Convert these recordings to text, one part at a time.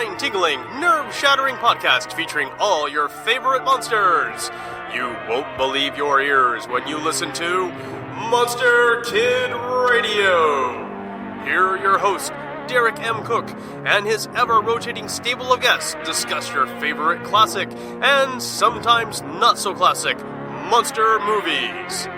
spine-tingling, nerve-shattering podcast featuring all your favorite monsters. You won't believe your ears when you listen to Monster Kid Radio. Here are your hosts, Derek M. Cook, and his ever-rotating stable of guests discuss your favorite classic and sometimes not-so-classic monster movies.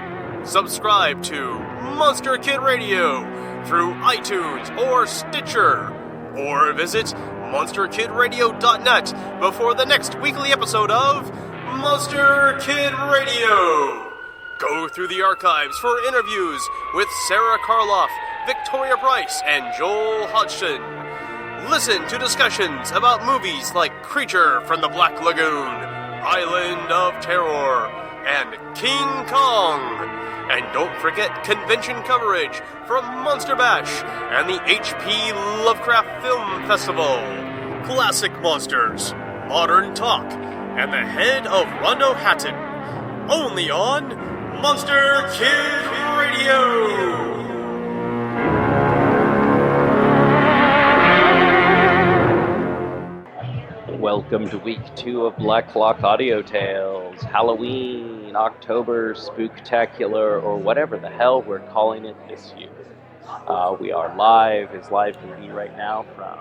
Subscribe to Monster Kid Radio through iTunes or Stitcher, or visit monsterkidradio.net before the next weekly episode of Monster Kid Radio. Go through the archives for interviews with Sarah Karloff, Victoria Price, and Joel Hodgson. Listen to discussions about movies like Creature from the Black Lagoon, Island of Terror, and King Kong. And don't forget convention coverage from Monster Bash and the H.P. Lovecraft Film Festival. Classic monsters, modern talk, and the head of Rondo Hatton. Only on Monster Kid Radio! Welcome to week 2 of Black Clock Audio Tales. Halloween, October, Spooktacular, or whatever the hell we're calling it this year. We are live, as live can be right now, from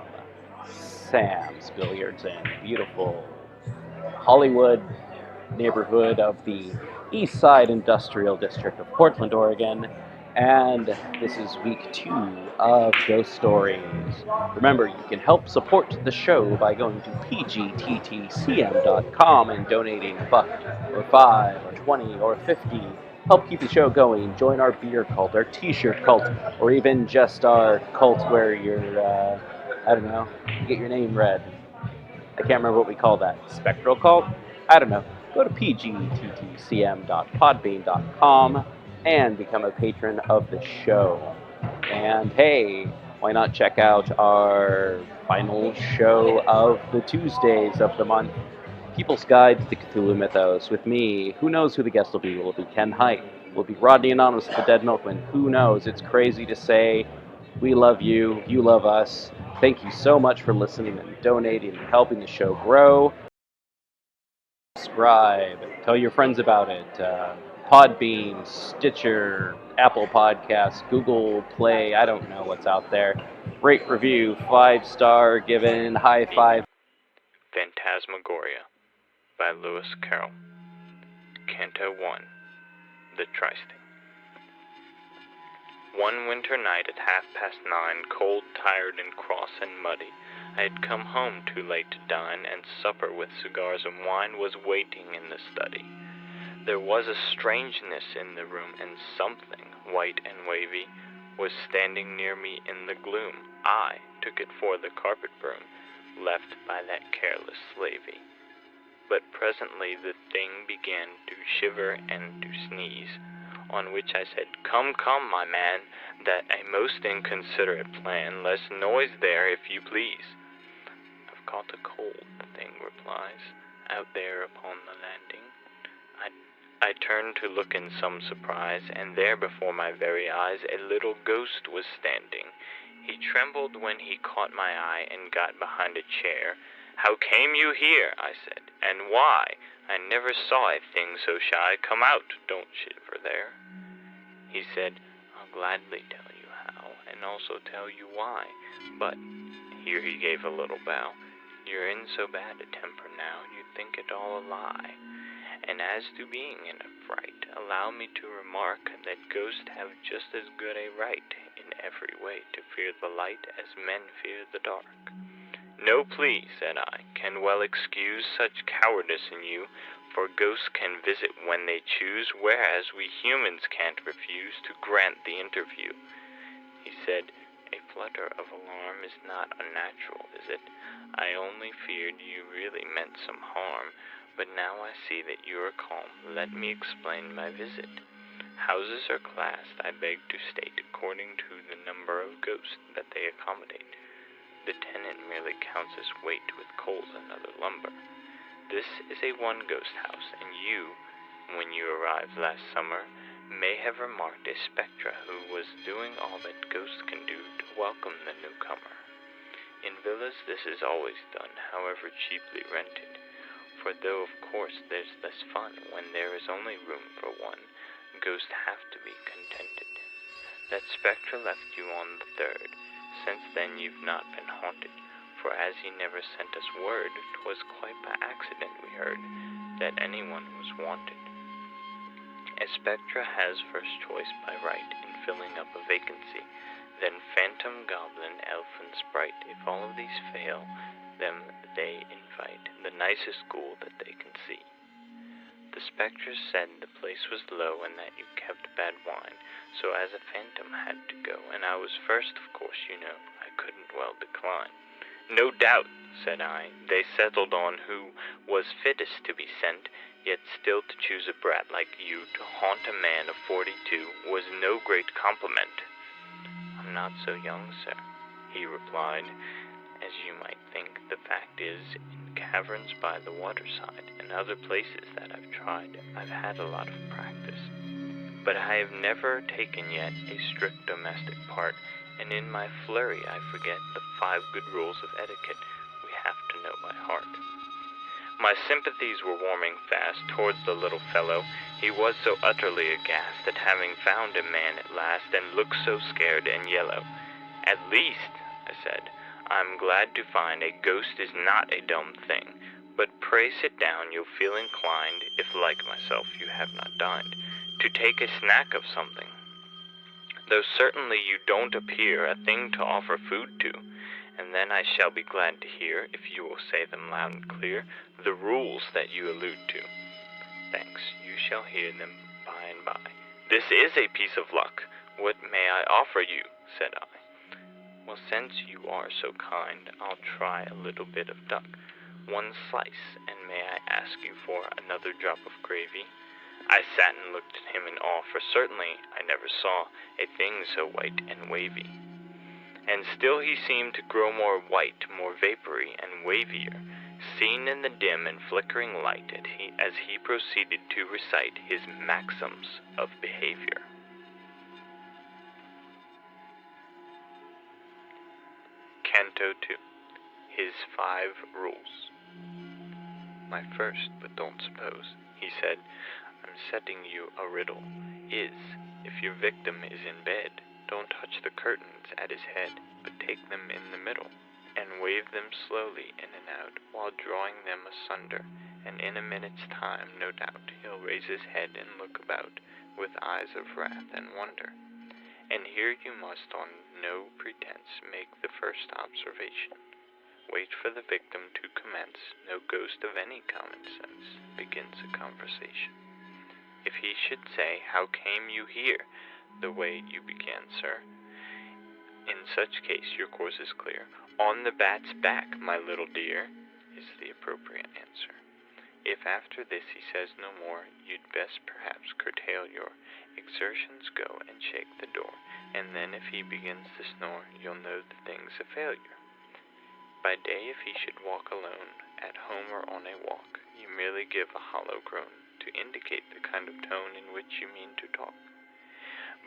Sam's Billiards in beautiful Hollywood neighborhood of the East Side Industrial District of Portland, Oregon. And this is week 2 of Ghost Stories. Remember, you can help support the show by going to pgttcm.com and donating $1 or $5 or $20 or $50. Help keep the show going. Join our beer cult, our t-shirt cult, or even just our cult where you're, you get your name read. I can't remember what we call that. Spectral cult? I don't know. Go to pgttcm.podbean.com and become a patron of the show. And hey, why not check out our final show of the Tuesdays of the month, People's Guide to the Cthulhu Mythos, with me. Who knows who the guest will be? Will it be Ken Hite? Will it be Rodney Anonymous of the Dead Milkman? Who knows? It's crazy to say. We love you. You love us. Thank you so much for listening and donating and helping the show grow. Subscribe. Tell your friends about it. Podbean, Stitcher, Apple Podcasts, Google Play, I don't know what's out there. Rate, review, 5-star given, high five. Phantasmagoria by Lewis Carroll. Canto 1, The Trysting. One winter night at 9:30, cold, tired, and cross and muddy, I had come home too late to dine, and supper with cigars and wine was waiting in the study. There was a strangeness in the room, and something, white and wavy, was standing near me in the gloom. I took it for the carpet broom, left by that careless slavey. But presently the thing began to shiver and to sneeze, on which I said, Come, my man, that a most inconsiderate plan, less noise there, if you please. I've caught a cold, the thing replies, out there upon the landing. I turned to look in some surprise, and there before my very eyes a little ghost was standing. He trembled when he caught my eye and got behind a chair. How came you here? I said, and why? I never saw a thing so shy. Come out, don't shiver there. He said, I'll gladly tell you how, and also tell you why. But, here he gave a little bow, you're in so bad a temper now, you think it all a lie. And as to being in a fright, allow me to remark that ghosts have just as good a right in every way to fear the light as men fear the dark. No plea, said I, can well excuse such cowardice in you, for ghosts can visit when they choose, whereas we humans can't refuse to grant the interview. He said, a flutter of alarm is not unnatural, is it? I only feared you really meant some harm. But now I see that you are calm. Let me explain my visit. Houses are classed, I beg to state, according to the number of ghosts that they accommodate. The tenant merely counts as weight with coals and other lumber. This is a one-ghost house, and you, when you arrived last summer, may have remarked a spectre who was doing all that ghosts can do to welcome the newcomer. In villas this is always done, however cheaply rented, for though of course there's less fun when there is only room for one, ghosts have to be contented. That spectre left you on the 3rd. Since then you've not been haunted, for as he never sent us word, 'twas quite by accident we heard that anyone was wanted. A spectre has first choice by right in filling up a vacancy, then phantom, goblin, elf, and sprite. If all of these fail, them they invite, the nicest ghoul that they can see. The spectre said the place was low and that you kept bad wine, so as a phantom had to go, and I was first, of course, you know, I couldn't well decline. No doubt, said I, they settled on who was fittest to be sent, yet still to choose a brat like you to haunt a man of 42 was no great compliment. I'm not so young, sir, he replied. As you might think, the fact is, in caverns by the waterside and other places that I've tried, I've had a lot of practice. But I have never taken yet a strict domestic part, and in my flurry I forget the 5 good rules of etiquette we have to know by heart. My sympathies were warming fast towards the little fellow. He was so utterly aghast at having found a man at last, and looked so scared and yellow. At least, I said, I'm glad to find a ghost is not a dumb thing, but pray sit down, you'll feel inclined, if like myself you have not dined, to take a snack of something. Though certainly you don't appear a thing to offer food to, and then I shall be glad to hear, if you will say them loud and clear, the rules that you allude to. Thanks, you shall hear them by and by. This is a piece of luck. What may I offer you? Said I. Well, since you are so kind, I'll try a little bit of duck. 1 slice, and may I ask you for another drop of gravy? I sat and looked at him in awe, for certainly I never saw a thing so white and wavy. And still he seemed to grow more white, more vapory and wavier, seen in the dim and flickering light as he proceeded to recite his maxims of behavior. Canto 2. His 5 Rules. My first, but don't suppose, he said, I'm setting you a riddle, is, if your victim is in bed, don't touch the curtains at his head, but take them in the middle, and wave them slowly in and out, while drawing them asunder, and in a minute's time, no doubt, he'll raise his head and look about, with eyes of wrath and wonder. And here you must on no pretense make the first observation. Wait for the victim to commence. No ghost of any common sense begins a conversation. If he should say, how came you here, the way you began, sir, in such case your course is clear. On the bat's back, my little dear, is the appropriate answer. If after this he says no more, you'd best perhaps curtail your exertions, go and shake the door, and then if he begins to snore, you'll know the thing's a failure. By day, if he should walk alone, at home or on a walk, you merely give a hollow groan to indicate the kind of tone in which you mean to talk.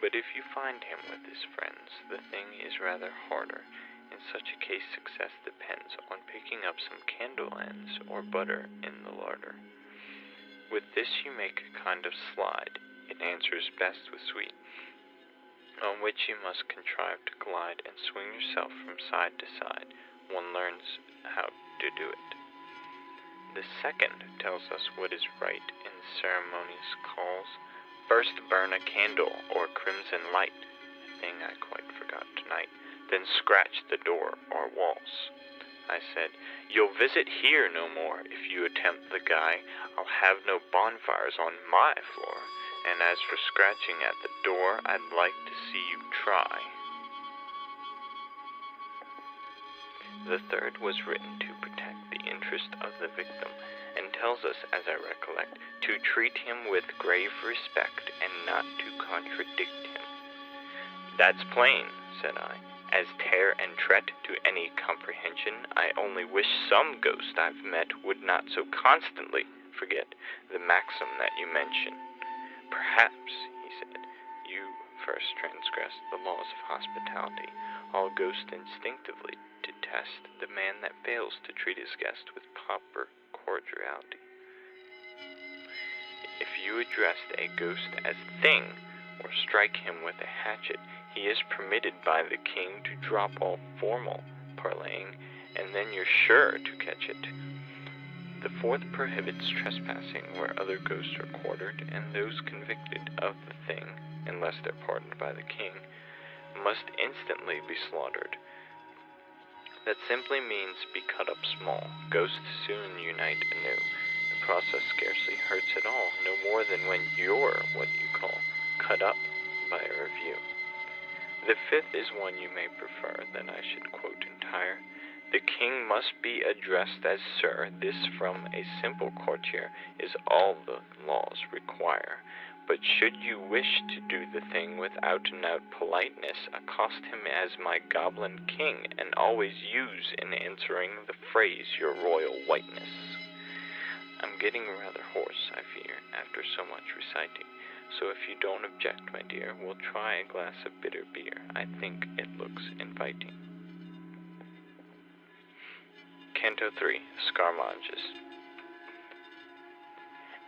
But if you find him with his friends, the thing is rather harder. In such a case, success depends on picking up some candle ends or butter in the larder. With this you make a kind of slide. It answers best with sweet, on which you must contrive to glide and swing yourself from side to side. One learns how to do it. The second tells us what is right in ceremonious calls. First burn a candle or crimson light, a thing I quite forgot tonight, then scratch the door or walls. I said, you'll visit here no more if you attempt the guy. I'll have no bonfires on my floor, and as for scratching at the door, I'd like to see you try. The third was written to protect the interest of the victim, and tells us, as I recollect, to treat him with grave respect and not to contradict him. That's plain, said I. As tear and treat to any comprehension, I only wish some ghost I've met would not so constantly forget the maxim that you mention. Perhaps, he said, you first transgressed the laws of hospitality All ghosts instinctively detest the man that fails to treat his guest with proper cordiality. If you addressed a ghost as thing, or strike him with a hatchet, he is permitted by the king to drop all formal parleying, and then you're sure to catch it. The fourth prohibits trespassing where other ghosts are quartered, and those convicted of the thing, unless they're pardoned by the king, must instantly be slaughtered. That simply means be cut up small. Ghosts soon unite anew. The process scarcely hurts at all, no more than when you're what you call cut up by a review. The fifth is one you may prefer that I should quote entire. The king must be addressed as sir. This from a simple courtier is all the laws require. But should you wish to do the thing with out-and-out politeness, accost him as my goblin king, and always use in answering the phrase your royal whiteness. I'm getting rather hoarse, I fear, after so much reciting, so if you don't object, my dear, we'll try a glass of bitter beer. I think it looks inviting. Canto 3, Scaramouches.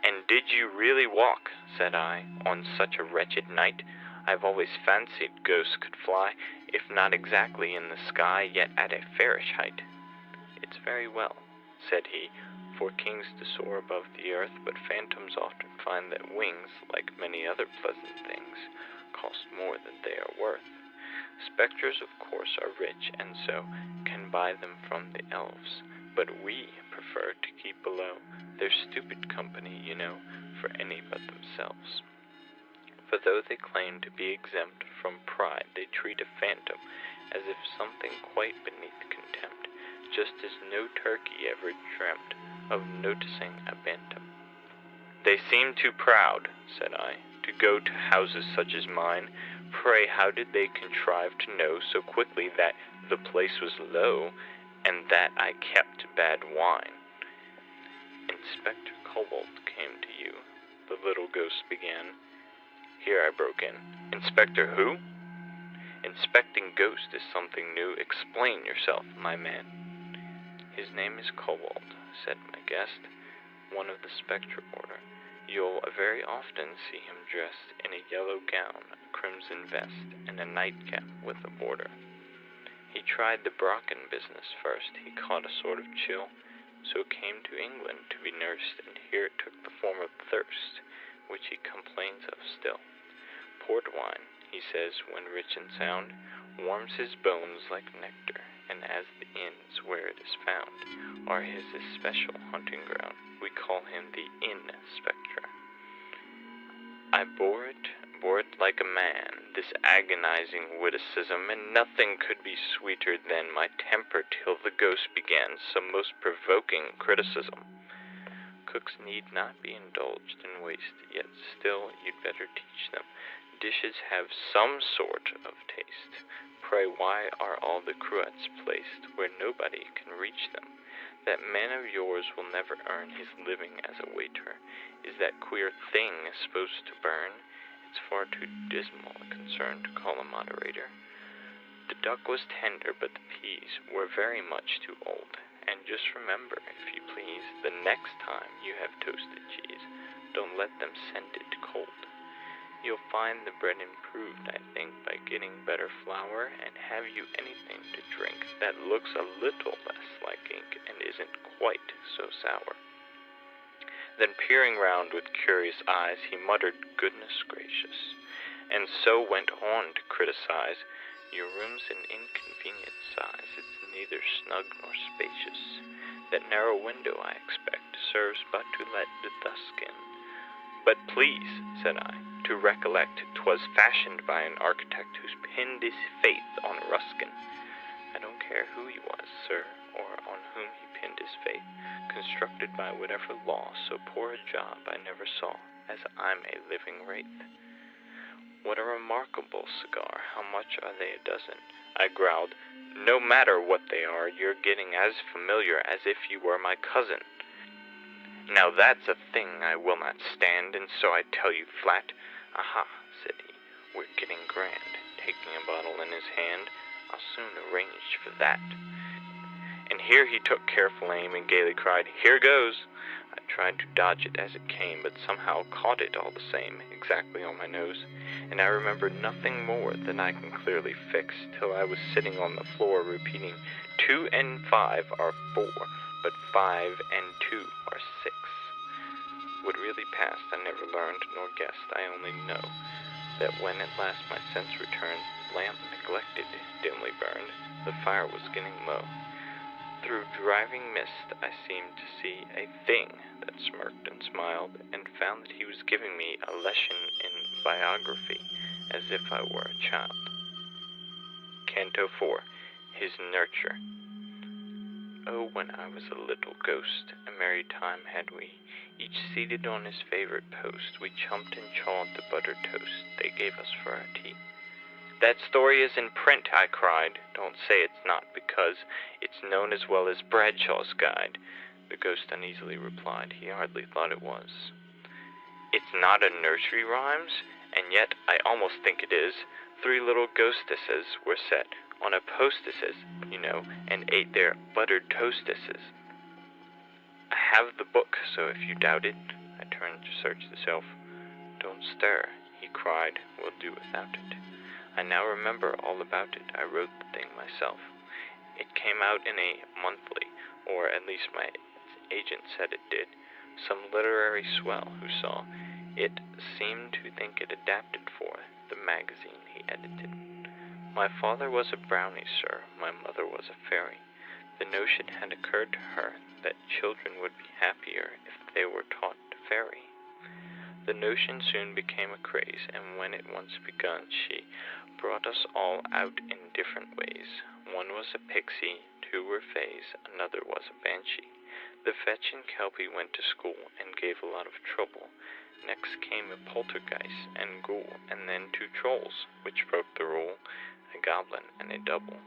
And did you really walk, said I, on such a wretched night? I've always fancied ghosts could fly, if not exactly in the sky, yet at a fairish height. It's very well, said he, for kings to soar above the earth, but phantoms often find that wings, like many other pleasant things, cost more than they are worth. Spectres, of course, are rich, and so can buy them from the elves, but we prefer to keep below. They're stupid company, you know, for any but themselves. For though they claim to be exempt from pride, they treat a phantom as if something quite beneath contempt, just as no turkey ever dreamt of noticing a bantam. They seem too proud, said I, to go to houses such as mine. Pray, how did they contrive to know so quickly that the place was low, and that I kept bad wine? Inspector Kobold came to you, the little ghost began. Here I broke in. Inspector who? Inspecting ghosts is something new. Explain yourself, my man. His name is Kobold, said my guest, one of the spectre order. You'll very often see him dressed in a yellow gown, a crimson vest, and a nightcap with a border. He tried the Brocken business first. He caught a sort of chill, so came to England to be nursed, and here it took the form of thirst, which he complains of still. Port wine, he says, when rich and sound, warms his bones like nectar, and as the inns where it is found are his especial hunting ground, we call him the inn-spectre. I bore it like a man, this agonizing witticism, and nothing could be sweeter than my temper till the ghost began some most provoking criticism. Cooks need not be indulged in waste, yet still you'd better teach them. Dishes have some sort of taste. Pray, why are all the cruets placed where nobody can reach them? That man of yours will never earn his living as a waiter. Is that queer thing supposed to burn? It's far too dismal a concern to call a moderator. The duck was tender, but the peas were very much too old. And just remember, if you please, the next time you have toasted cheese, don't let them send it cold. You'll find the bread improved, I think, by getting better flour, and have you anything to drink that looks a little less like ink and isn't quite so sour. Then peering round with curious eyes, he muttered, goodness gracious, and so went on to criticize. Your room's an inconvenient size, it's neither snug nor spacious. That narrow window, I expect, serves but to let the dusk in. But please, said I, to recollect 'twas fashioned by an architect who's pinned his faith on Ruskin. I don't care who he was, sir, or on whom he pinned his faith, constructed by whatever law, so poor a job I never saw, as I'm a living wraith. What a remarkable cigar. How much are they a dozen? I growled. No matter what they are, you're getting as familiar as if you were my cousin. Now that's a thing I will not stand, and so I tell you flat. Aha, said he, we're getting grand, taking a bottle in his hand. I'll soon arrange for that." And here he took careful aim and gaily cried, "Here goes!" I tried to dodge it as it came, but somehow caught it all the same, exactly on my nose, and I remember nothing more than I can clearly fix till I was sitting on the floor repeating, 2 and 5 are 4, but 5 and 2 are 6. What really passed I never learned nor guessed. I only know that when at last my sense returned, the lamp neglected dimly burned, the fire was getting low. Through driving mist I seemed to see a thing that smirked and smiled, and found that he was giving me a lesson in biography, as if I were a child. Canto 4. His Nurture. Oh, when I was a little ghost, a merry time had we, each seated on his favorite post. We chumped and chawed the buttered toast they gave us for our tea. "That story is in print," I cried. "Don't say it's not, because it's known as well as Bradshaw's Guide." The ghost uneasily replied he hardly thought it was. "It's not a nursery rhymes, and yet I almost think it is. 3 little ghostesses were set on a postesses, you know, and ate their buttered toastesses. I have the book, so if you doubt it." I turned to search the shelf. "Don't stir," he cried, "we'll do without it." I now remember all about it. I wrote the thing myself. It came out in a monthly, or at least my agent said it did. Some literary swell who saw it seemed to think it adapted for the magazine he edited. My father was a brownie, sir. My mother was a fairy. The notion had occurred to her that children would be happier if they were taught to fairy. The notion soon became a craze, and when it once begun, she brought us all out in different ways. One was a pixie, 2 were fays, another was a banshee. The fetching kelpie went to school and gave a lot of trouble. Next came a poltergeist and ghoul, and then 2 trolls, which broke the rule, a goblin and a double.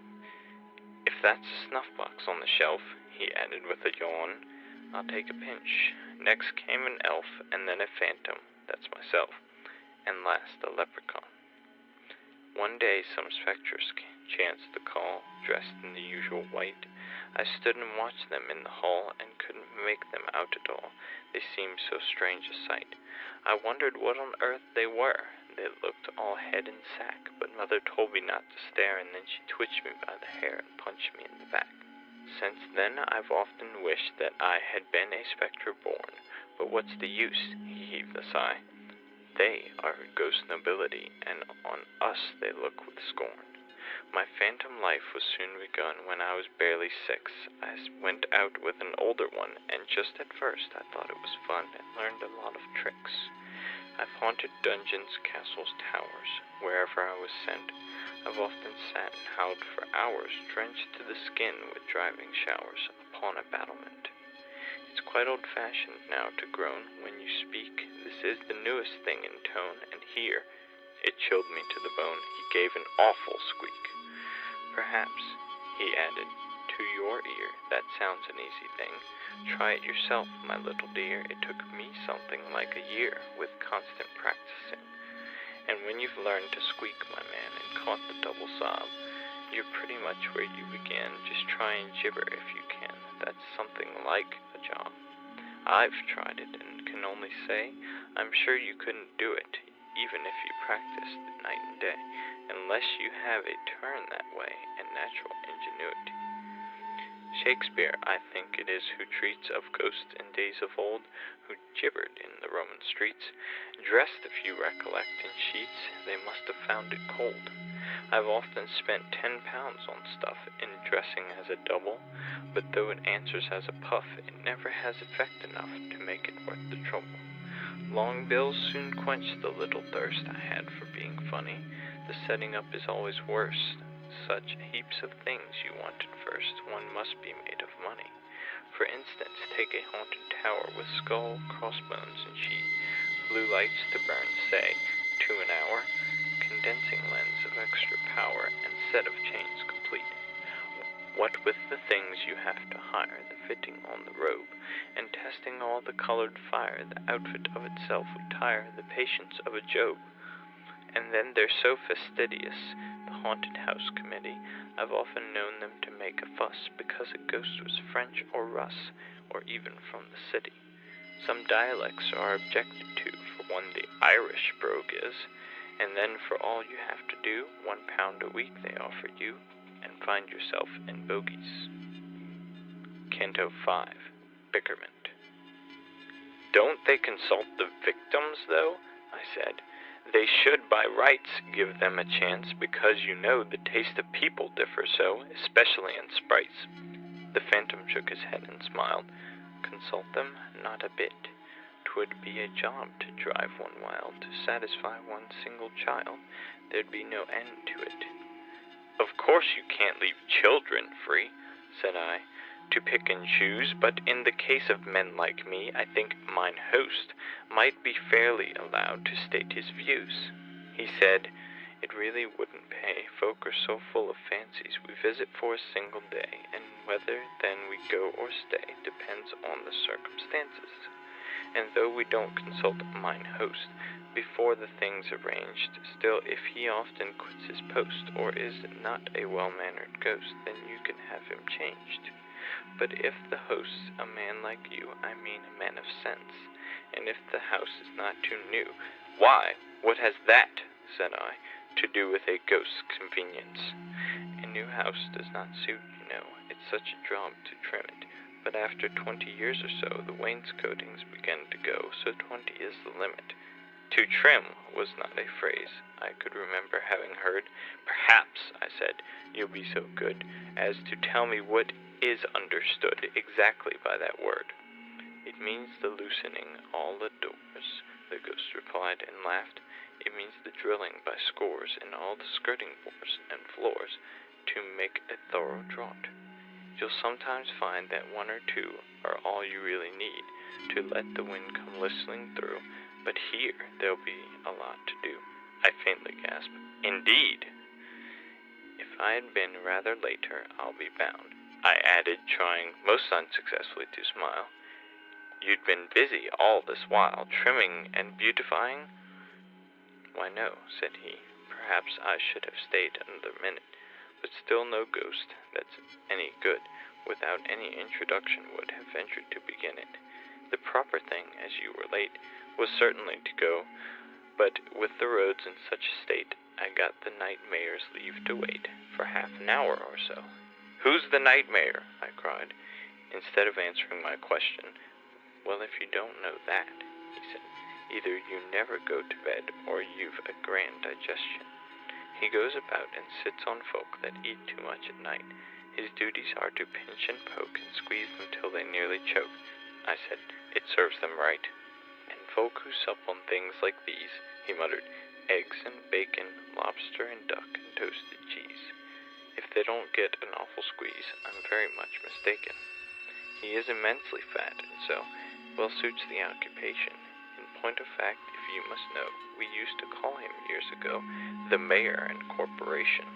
"If that's a snuff-box on the shelf," he added with a yawn, "I'll take a pinch." Next came an elf, and then a phantom, that's myself, and last a leprechaun. One day some specters chanced to call, dressed in the usual white. I stood and watched them in the hall, and couldn't make them out at all. They seemed so strange a sight. I wondered what on earth they were. They looked all head and sack, but Mother told me not to stare, and then she twitched me by the hair and punched me in the back. Since then I've often wished that I had been a spectre born, but what's the use? He heaved a sigh. They are ghost nobility, and on us they look with scorn. My phantom life was soon begun when I was barely 6. I went out with an older one, and just at first I thought it was fun and learned a lot of tricks. I've haunted dungeons, castles, towers, wherever I was sent. I've often sat and howled for hours, drenched to the skin with driving showers, upon a battlement. It's quite old-fashioned now to groan when you speak. This is the newest thing in tone, and here, it chilled me to the bone, he gave an awful squeak. Perhaps, he added, to your ear, that sounds an easy thing. Try it yourself, my little dear. It took me something like a year, with constant practicing. And when you've learned to squeak, my man, and caught the double sob, you're pretty much where you began. Just try and gibber if you can. That's something like a job. I've tried it, and can only say, I'm sure you couldn't do it, even if you practiced night and day, unless you have a turn that way and natural ingenuity. Shakespeare, I think it is, who treats of ghosts in days of old, who gibbered in the Roman streets, dressed, if you recollect, in sheets. They must have found it cold. I've often spent 10 pounds on stuff in dressing as a double, but though it answers as a puff, it never has effect enough to make it worth the trouble. Long bills soon quench the little thirst I had for being funny. The setting up is always worse. Such heaps of things you wanted first, one must be made of money. For instance, take a haunted tower with skull, crossbones, and sheet, blue lights to burn, say, 2 an hour, condensing lens of extra power, and set of chains complete. What with the things you have to hire, the fitting on the robe, and testing all the colored fire, the outfit of itself would tire the patience of a Job. And then they're so fastidious, the haunted house committee, I've often known them to make a fuss because a ghost was French or Russ, or even from the city. Some dialects are objected to, for one the Irish brogue is, and then for all you have to do, £1 a week they offer you, and find yourself in bogies. Canto 5, Bickerment. Don't they consult the victims, though? I said. They should by rights give them a chance, because you know the taste of people differ so, especially in sprites. The phantom shook his head and smiled. Consult them? Not a bit. 'Twould be a job to drive one wild, to satisfy one single child. There'd be no end to it. Of course you can't leave children free, said I, to pick and choose, but in the case of men like me, I think mine host might be fairly allowed to state his views. He said, it really wouldn't pay. Folk are so full of fancies. We visit for a single day, and whether then we go or stay depends on the circumstances. And though we don't consult mine host before the thing's arranged, still if he often quits his post, or is not a well-mannered ghost, then you can have him changed. But if the host's a man like you, I mean a man of sense, and if the house is not too new, why, what has that, said I, to do with a ghost's convenience? A new house does not suit, you know. It's such a job to trim it. But after 20 years or so, the wainscotings begin to go, so 20 is the limit. To trim was not a phrase I could remember having heard. Perhaps, I said, you'll be so good as to tell me what is understood exactly by that word. It means the loosening all the doors, the ghost replied and laughed. It means the drilling by scores in all the skirting boards and floors to make a thorough draught. You'll sometimes find that one or two are all you really need to let the wind come whistling through, but here there'll be a lot to do. I faintly gasped. Indeed! If I had been rather later, I'll be bound, I added, trying most unsuccessfully to smile. You'd been busy all this while, trimming and beautifying? Why, no, said he. Perhaps I should have stayed another minute, but still no ghost that's any good without any introduction would have ventured to begin it. The proper thing, as you were late, was certainly to go, but with the roads in such a state, I got the night mayor's leave to wait for half an hour or so. Who's the night mayor? I cried, instead of answering my question. Well, if you don't know that, he said, either you never go to bed or you've a grand digestion. He goes about and sits on folk that eat too much at night. His duties are to pinch and poke and squeeze them till they nearly choke. I said, it serves them right. And folk who sup on things like these, he muttered, eggs and bacon, lobster and duck and toasted cheese. If they don't get an awful squeeze, I'm very much mistaken. He is immensely fat, and so well suits the occupation. In point of fact, if you must know, we used to call him years ago the mayor and corporation.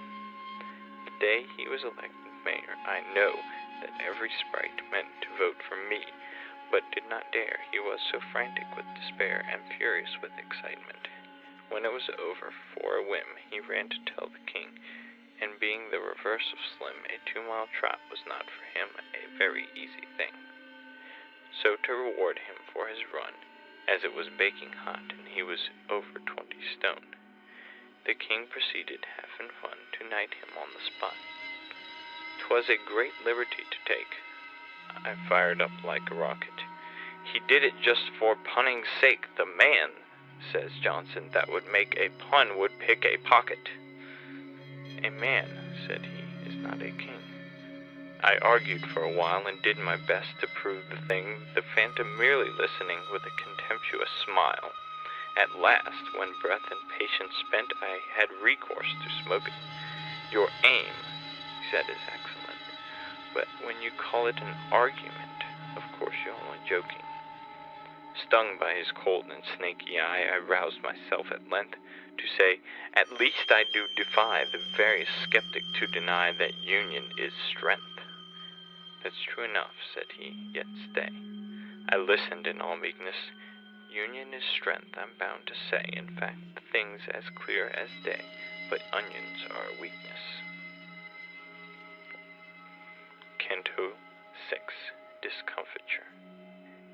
The day he was elected mayor, I know that every sprite meant to vote for me, but did not dare. He was so frantic with despair and furious with excitement. When it was over, for a whim, he ran to tell the king, and being the reverse of slim, a 2-mile trot was not for him a very easy thing. So to reward him for his run, as it was baking hot and he was over 20 stone, the king proceeded, half in fun, to knight him on the spot. 'Twas a great liberty to take. I fired up like a rocket. He did it just for punning's sake. The man, says Johnson, that would make a pun would pick a pocket. A man, said he, is not a king. I argued for a while and did my best to prove the thing, the phantom merely listening with a contemptuous smile. At last, when breath and patience spent, I had recourse to smoking. Your aim, he said, is excellent, but when you call it an argument, of course you're only joking. Stung by his cold and snaky eye, I roused myself at length to say, at least I do defy the veriest skeptic to deny that union is strength. That's true enough, said he, yet stay. I listened in all meekness. Union is strength, I'm bound to say. In fact, the thing's as clear as day. but onions are a weakness. Canto 6. Discomfiture.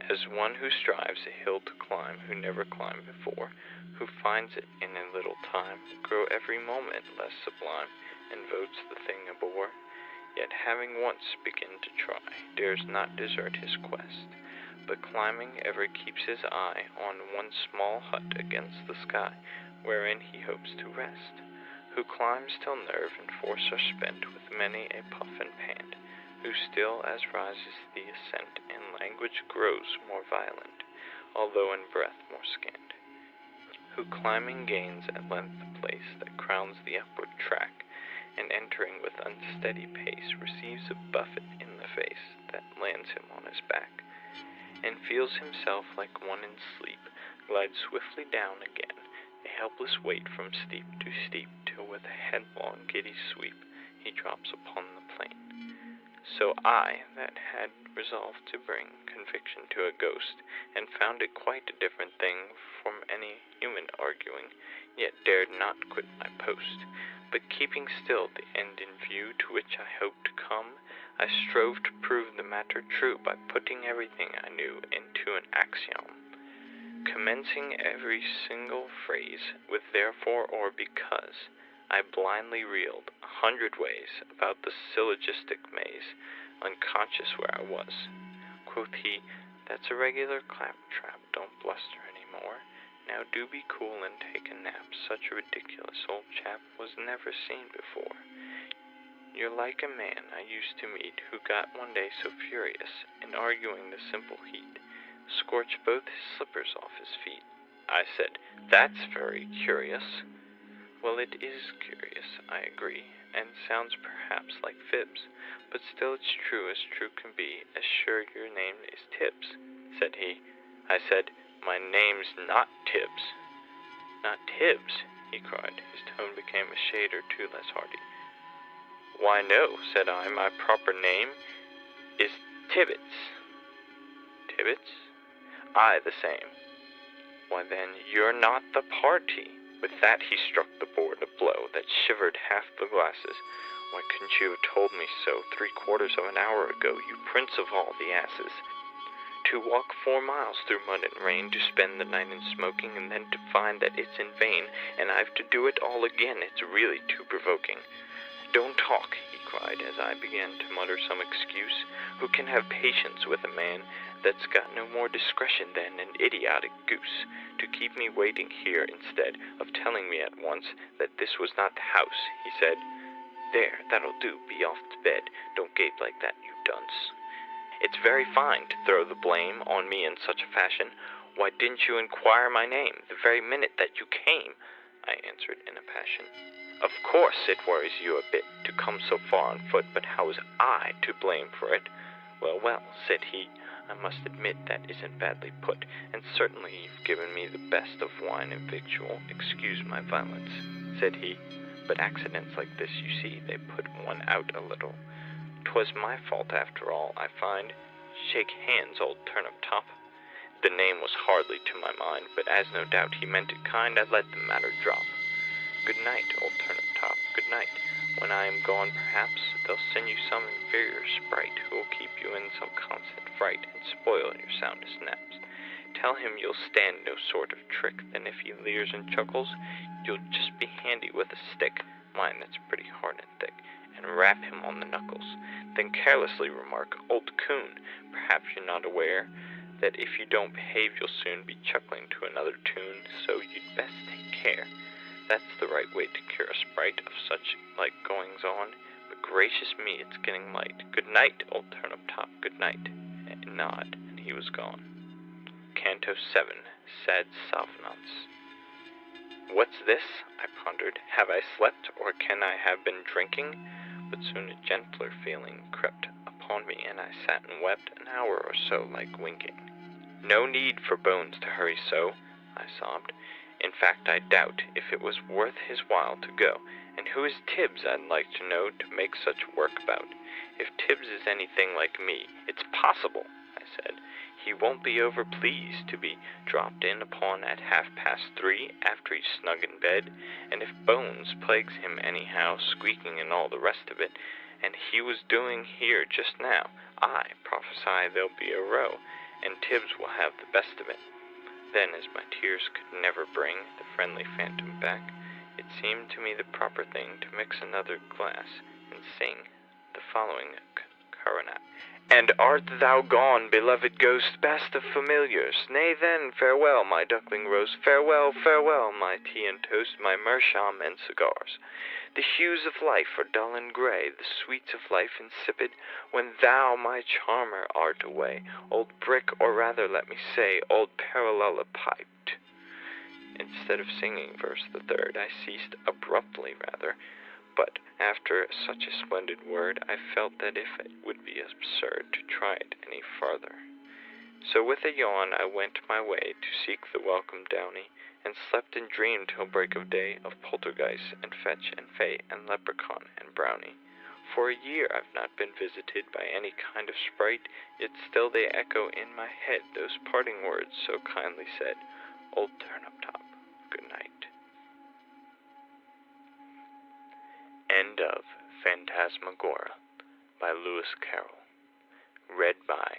As one who strives a hill to climb, who never climbed before, who finds it in a little time, grow every moment less sublime, and votes the thing a bore, yet having once begun to try, dares not desert his quest, but climbing ever keeps his eye on one small hut against the sky, wherein he hopes to rest, who climbs till nerve and force are spent with many a puff and pant, who still as rises the ascent in language grows more violent, although in breath more scant, who climbing gains at length the place that crowns the upward track, and entering with unsteady pace receives a buffet in the face that lands him on his back, and feels himself like one in sleep, glide swiftly down again, a helpless weight from steep to steep, till with a headlong giddy sweep he drops upon the plain. So I, that had resolved to bring conviction to a ghost, and found it quite a different thing from any human arguing, yet dared not quit my post, but keeping still the end in view to which I hoped to come, I strove to prove the matter true by putting everything I knew into an axiom, commencing every single phrase with therefore or because. I blindly reeled 100 ways about the syllogistic maze, unconscious where I was. Quoth he, "That's a regular claptrap, don't bluster any more. Now do be cool and take a nap. Such a ridiculous old chap was never seen before. You're like a man I used to meet, who got one day so furious, in arguing the simple heat, scorched both his slippers off his feet." I said, "That's very curious." "Well, it is curious, I agree, and sounds perhaps like fibs, but still it's true as true can be, as sure your name is Tibbs," said he. I said, "My name's not Tibbs." "Not Tibbs?" he cried. His tone became a shade or two less hearty. "Why, no," said I, "my proper name is Tibbets." "Tibbets?" "Aye, the same." "Why, then, you're not the party." With that he struck the board a blow that shivered half the glasses. "Why couldn't you have told me so 3/4 of an hour ago, you prince of all the asses? To walk 4 miles through mud and rain, to spend the night in smoking, and then to find that it's in vain, and I've to do it all again, it's really too provoking." "Don't talk," he cried, as I began to mutter some excuse. "Who can have patience with a man that's got no more discretion than an idiotic goose, to keep me waiting here instead of telling me at once that this was not the house?" he said. "There, that'll do, be off to bed. Don't gape like that, you dunce. It's very fine to throw the blame on me in such a fashion. Why didn't you inquire my name the very minute that you came?" I answered in a passion. "Of course it worries you a bit to come so far on foot, but how was I to blame for it?" "Well, well," said he, "I must admit that isn't badly put, and certainly you've given me the best of wine and victual. Excuse my violence," said he, "but accidents like this, you see, they put one out a little. 'Twas my fault after all, I find. Shake hands, old turnip-top." The name was hardly to my mind, but as no doubt he meant it kind, I let the matter drop. "Good night, old turnip-top, good night. When I am gone, perhaps, they'll send you some inferior sprite, who'll keep you in some constant fright, and spoil your soundest naps. Tell him you'll stand no sort of trick, then if he leers and chuckles, you'll just be handy with a stick, mind that's pretty hard and thick, and rap him on the knuckles. Then carelessly remark, 'Old coon, perhaps you're not aware that if you don't behave you'll soon be chuckling to another tune, so you'd best take care.' That's the right way to cure a sprite of such like goings-on. But gracious me, it's getting light. Good night, old turnip-top, good night." A nod, and he was gone. Canto 7. Sad Salvenance. "What's this?" I pondered. "Have I slept, or can I have been drinking?" But soon a gentler feeling crept upon me, and I sat and wept an hour or so like winking. "No need for Bones to hurry so," I sobbed. "In fact, I doubt if it was worth his while to go. And who is Tibbs, I'd like to know, to make such work about? If Tibbs is anything like me, it's possible," I said. He won't be over-pleased to be dropped in upon at 3:30 after he's snug in bed, and if Bones plagues him anyhow, squeaking and all the rest of it, and he was doing here just now, I prophesy there'll be a row, and Tibbs will have the best of it. Then, as my tears could never bring the friendly phantom back, it seemed to me the proper thing to mix another glass and sing the following coronach. And art thou gone, beloved ghost, best of familiars? Nay then, farewell, my duckling roast, farewell, farewell, my tea and toast, my meerschaum and cigars. The hues of life are dull and gray, the sweets of life insipid, when thou, my charmer, art away, old brick, or rather, let me say, old parallelepiped. Instead of singing verse the third, I ceased abruptly, rather, but after such a splendid word, I felt that if it would be absurd to try it any farther. So with a yawn I went my way to seek the welcome downy, and slept and dreamed till break of day of poltergeist and fetch and fay and leprechaun and brownie. For a year I've not been visited by any kind of sprite, yet still they echo in my head those parting words so kindly said, Old Turnip-top, good night. End of Phantasmagoria by Lewis Carroll. Read by